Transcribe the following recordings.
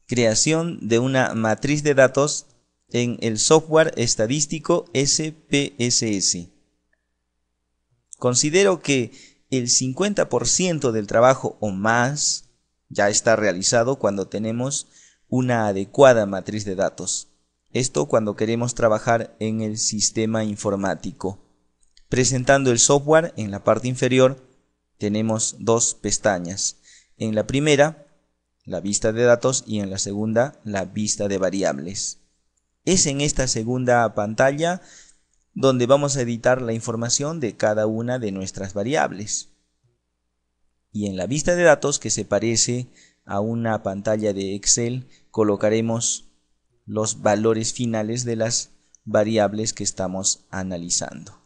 creación de una matriz de datos en el software estadístico SPSS. Considero que el 50% del trabajo o más ya está realizado cuando tenemos una adecuada matriz de datos. Esto cuando queremos trabajar en el sistema informático. Presentando el software, en la parte inferior tenemos dos pestañas. En la primera, la vista de datos, y en la segunda, la vista de variables. Es en esta segunda pantalla donde vamos a editar la información de cada una de nuestras variables. Y en la vista de datos, que se parece a una pantalla de Excel, colocaremos los valores finales de las variables que estamos analizando.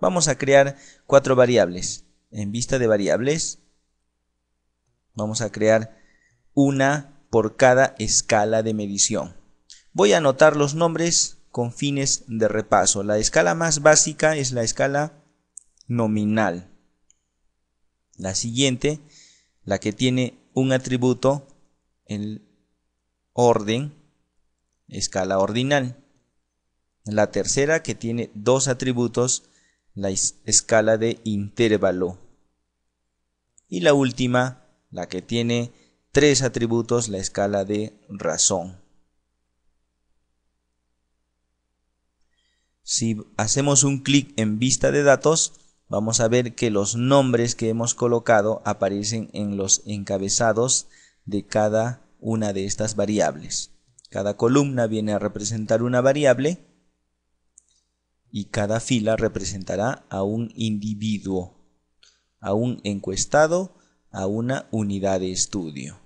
Vamos a crear 4 variables. En vista de variables, vamos a crear una por cada escala de medición. Voy a anotar los nombres con fines de repaso. La escala más básica es la escala nominal. La siguiente, la que tiene un atributo, el orden, escala ordinal. La tercera, que tiene 2 atributos, la escala de intervalo. Y la última, la que tiene 3 atributos, la escala de razón. Si hacemos un clic en vista de datos, vamos a ver que los nombres que hemos colocado aparecen en los encabezados de cada una de estas variables. Cada columna viene a representar una variable y cada fila representará a un individuo, a un encuestado, a una unidad de estudio.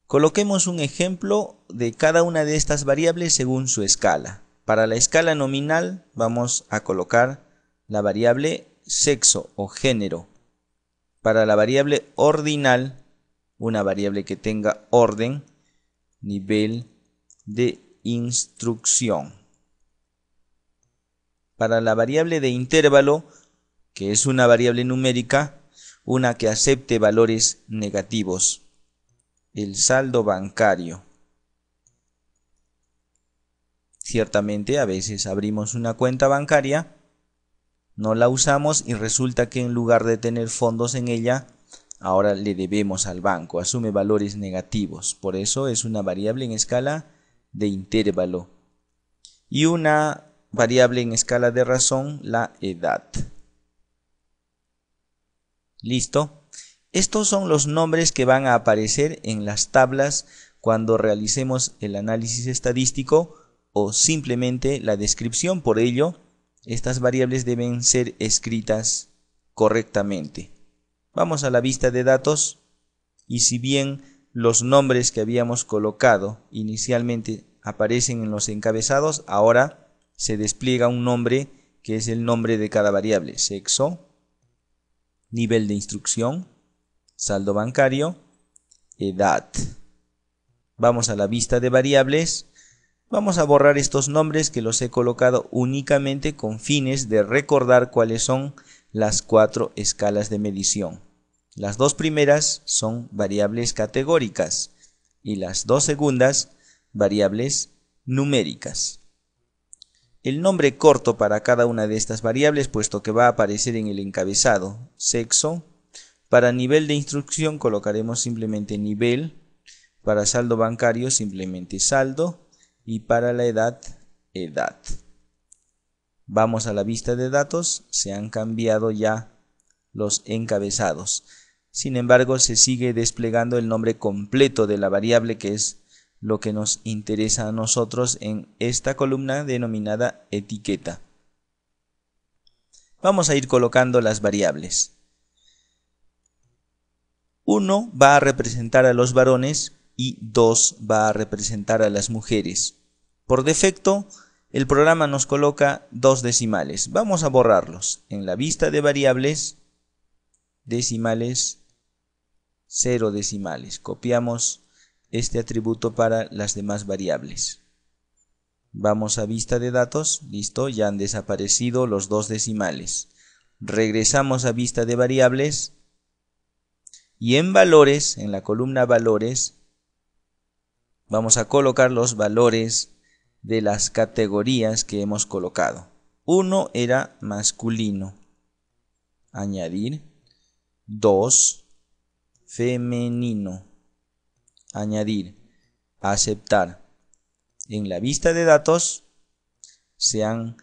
Coloquemos un ejemplo de cada una de estas variables según su escala. Para la escala nominal vamos a colocar la variable sexo o género. Para la variable ordinal, una variable que tenga orden, nivel de instrucción. Para la variable de intervalo, que es una variable numérica, una que acepte valores negativos, el saldo bancario. Ciertamente a veces abrimos una cuenta bancaria, no la usamos y resulta que en lugar de tener fondos en ella, ahora le debemos al banco, asume valores negativos. Por eso es una variable en escala de intervalo. Y una variable en escala de razón, la edad. ¿Listo? Estos son los nombres que van a aparecer en las tablas cuando realicemos el análisis estadístico o simplemente la descripción. Por ello, estas variables deben ser escritas correctamente. Vamos a la vista de datos y si bien los nombres que habíamos colocado inicialmente aparecen en los encabezados, ahora se despliega un nombre que es el nombre de cada variable: sexo, nivel de instrucción, saldo bancario, edad. Vamos a la vista de variables. Vamos a borrar estos nombres que los he colocado únicamente con fines de recordar cuáles son las 4 escalas de medición. Las 2 primeras son variables categóricas y las 2 segundas variables numéricas. El nombre corto para cada una de estas variables, puesto que va a aparecer en el encabezado, sexo. Para nivel de instrucción colocaremos simplemente nivel. Para saldo bancario simplemente saldo. Y para la edad, edad. Vamos a la vista de datos, se han cambiado ya los encabezados. Sin embargo, se sigue desplegando el nombre completo de la variable, que es lo que nos interesa a nosotros en esta columna denominada etiqueta. Vamos a ir colocando las variables. 1 va a representar a los varones y 2 va a representar a las mujeres. Por defecto, el programa nos coloca 2 decimales. Vamos a borrarlos. En la vista de variables, decimales, 0 decimales. Copiamos este atributo para las demás variables. Vamos a vista de datos. Listo, ya han desaparecido los 2 decimales. Regresamos a vista de variables. Y en valores, en la columna valores, Vamos a colocar los valores de las categorías que hemos colocado. 1 era masculino. Añadir. 2, femenino. Añadir. Aceptar. En la vista de datos se han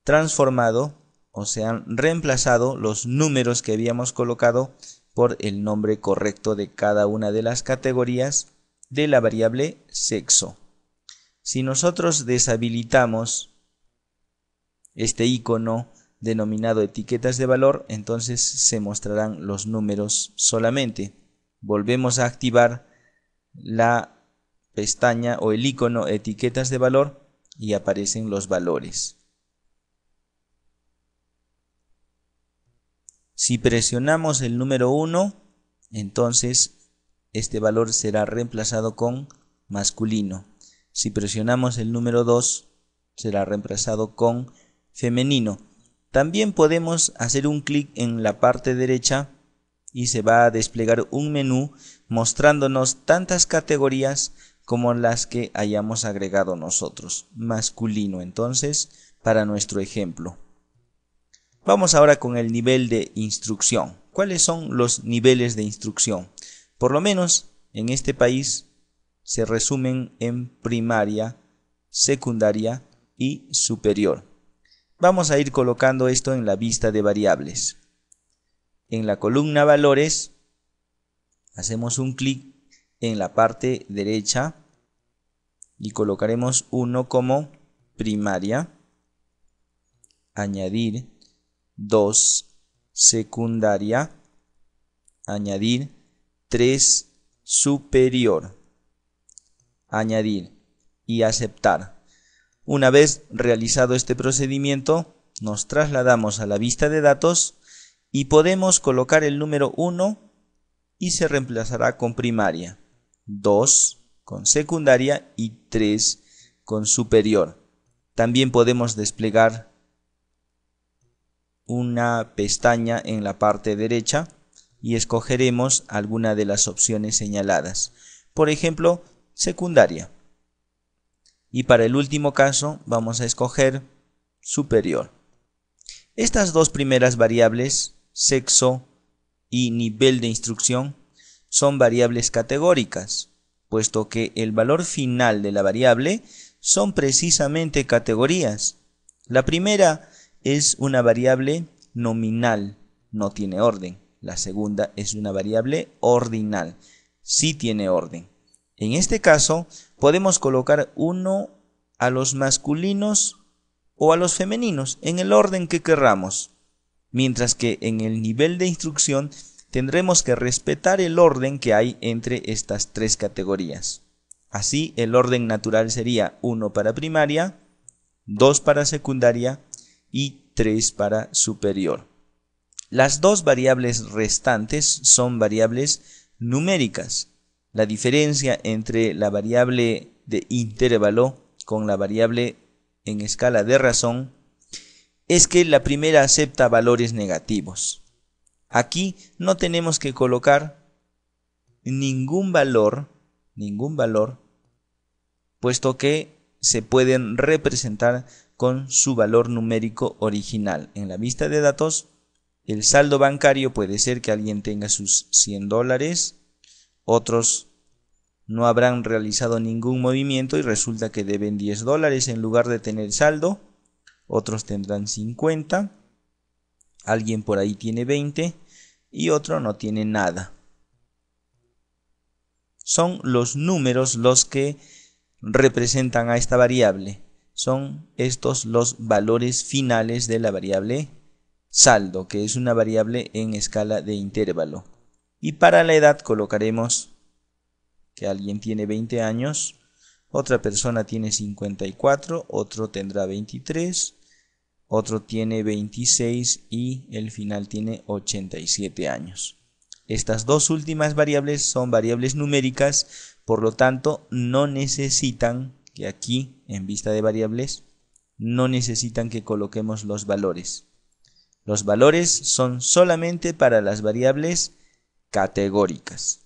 transformado o se han reemplazado los números que habíamos colocado por el nombre correcto de cada una de las categorías de la variable sexo. Si nosotros deshabilitamos este icono denominado etiquetas de valor, entonces se mostrarán los números solamente. Volvemos a activar la pestaña o el icono etiquetas de valor y aparecen los valores. Si presionamos el número 1, entonces este valor será reemplazado con masculino. Si presionamos el número 2, será reemplazado con femenino. También podemos hacer un clic en la parte derecha y se va a desplegar un menú mostrándonos tantas categorías como las que hayamos agregado nosotros. Masculino, entonces, para nuestro ejemplo. Vamos ahora con el nivel de instrucción. ¿Cuáles son los niveles de instrucción? Por lo menos en este país se resumen en primaria, secundaria y superior. Vamos a ir colocando esto en la vista de variables. En la columna valores hacemos un clic en la parte derecha y colocaremos 1 como primaria, añadir 2 secundaria, añadir 3 superior, añadir y aceptar. Una vez realizado este procedimiento, nos trasladamos a la vista de datos y podemos colocar el número 1 y se reemplazará con primaria, 2 con secundaria y 3 con superior. También podemos desplegar una pestaña en la parte derecha y escogeremos alguna de las opciones señaladas. Por ejemplo, secundaria. Y para el último caso vamos a escoger superior. Estas dos primeras variables, sexo y nivel de instrucción, son variables categóricas, puesto que el valor final de la variable son precisamente categorías. La primera es una variable nominal, no tiene orden. La segunda es una variable ordinal, sí tiene orden. En este caso, podemos colocar uno a los masculinos o a los femeninos, en el orden que querramos. Mientras que en el nivel de instrucción tendremos que respetar el orden que hay entre estas tres categorías. Así, el orden natural sería 1 para primaria, 2 para secundaria y 3 para superior. Las dos variables restantes son variables numéricas. La diferencia entre la variable de intervalo con la variable en escala de razón es que la primera acepta valores negativos. Aquí no tenemos que colocar ningún valor, puesto que se pueden representar con su valor numérico original. En la vista de datos, el saldo bancario puede ser que alguien tenga sus $100, otros no habrán realizado ningún movimiento y resulta que deben $10 en lugar de tener saldo, otros tendrán 50, alguien por ahí tiene 20 y otro no tiene nada. Son los números los que representan a esta variable. Son estos los valores finales de la variable saldo, que es una variable en escala de intervalo. Y para la edad colocaremos que alguien tiene 20 años, otra persona tiene 54, otro tendrá 23, otro tiene 26 y el final tiene 87 años. Estas dos últimas variables son variables numéricas, por lo tanto no necesitan que aquí en vista de variables no necesitan que coloquemos los valores. Los valores son solamente para las variables categóricas.